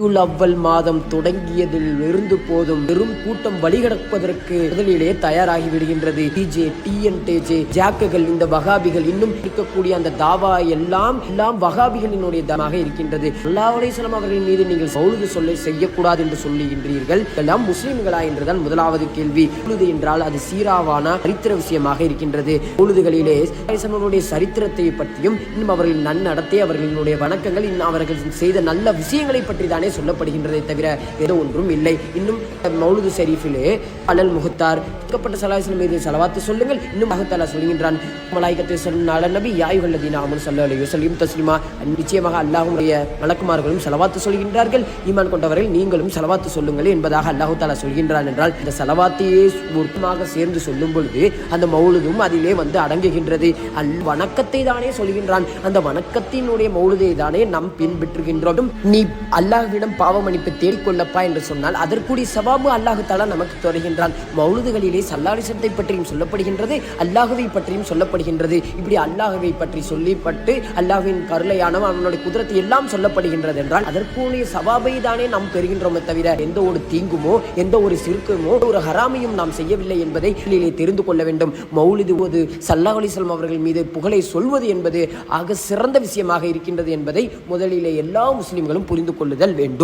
அவ்வல் மாதம் தொடங்கியதில் இருந்து போதும் வெறும் கூட்டம் வழிகடப்பதற்கு முதலிலே தயாராகி விடுகின்றது. டிஎன்டேஜே ஜாக்குகள், இந்த வகாபிகள், இன்னும் இருக்கக்கூடிய அந்த தாவா எல்லாம் வகாபிகளினுடைய தமாக இருக்கின்றது. ஸல்லல்லாஹு அலைஹி வஸல்லம் அவர்களின் மீது நீங்கள் மௌலிது சொல்லை செய்யக்கூடாது என்று சொல்லுகின்றீர்கள். எல்லாம் முஸ்லிம்களா என்றுதான் முதலாவது கேள்வி. மௌலிது என்றால் அது சீராவான சரித்திர விஷயமாக இருக்கின்றது. மௌலிதுகளிலே அவர்களுடைய சரித்திரத்தை பற்றியும் இன்னும் அவர்களின் நன்னடத்தை, அவர்களினுடைய வணக்கங்கள், இன்னும் அவர்கள் செய்த நல்ல விஷயங்களை பற்றி தான் சொல்லப்படுகின்றதை தவிர ஏதோ ஒன்றும் இல்லை. இன்னும் மௌலிது ஷரீஃபிலே அலல் முஹ்தார் ஸல்லல்லாஹு அலைஹி வஸல்லம் மீது ஸலவாத் சொல்லுங்கள். இன்னும் அல்லாஹ் தஆலா சொல்கின்றான், மலாயிகத்தை ஸல்லல்லாஹு அலன் நபி யா அய்யுஹல்லதீன ஆமனு ஸல்லல்லாஹு அலைஹி வஸல்லம் தஸ்லீமா. நிச்சயமாக அல்லாஹ்வுடைய மலக்குமார்களும் ஸலவாத் சொல்கின்றார்கள், ஈமான் கொண்டவர்கள் நீங்களும் ஸலவாத் சொல்லுங்கள் என்பதாக அல்லாஹ் தஆலா சொல்கின்றான். என்றால் இந்த ஸலவாத்தையே ஒருத்தமாக சேர்ந்து சொல்லும் பொழுது அந்த மௌலிதும் அதிலே அடங்குகின்றது. வணக்கத்தை தானே சொல்கின்றான், அந்த வணக்கத்தினுடைய மௌலிதை தானே நாம் பின்பற்றுகின்றோம். நீ அல்லாஹ்விடம் பாவ மன்னிப்பு தேடிக்கொள்ளப்பா என்று சொன்னால் அதற்குரிய சவாபு அல்லாஹ் தஆலா நமக்கு தருகின்றான். மௌலிதுகளிலே ஸல்லல்லாஹு அலைஹி வஸல்லம் பற்றியும் சொல்லப்படுகின்றது, அல்லாஹ்வை பற்றியும் சொல்லப்படுகின்றது. இப்படி அல்லாஹ்வை பற்றி சொல்லிப்பட்டு அல்லாஹ்வின் கருணையானவன், அவனுடைய குதிரத்தை எல்லாம் சொல்லப்படுகின்றது என்றால் அதற்குரிய சவாபை தானே நாம் பெறுகின்றோமே தவிர எந்த ஒரு தீங்குமோ எந்த ஒரு சிறுக்குமோ ஒரு ஹராமையும் நாம் செய்யவில்லை என்பதை தெரிந்து கொள்ள வேண்டும். மௌலிது போது ஸல்லல்லாஹு அலைஹி வஸல்லம் அவர்கள் மீது புகழை சொல்வது என்பது ஆக சிறந்த விஷயமாக இருக்கின்றது என்பதை முதலிலே எல்லா முஸ்லிம்களும் புரிந்து கொள்ளுதல் வேண்டும்.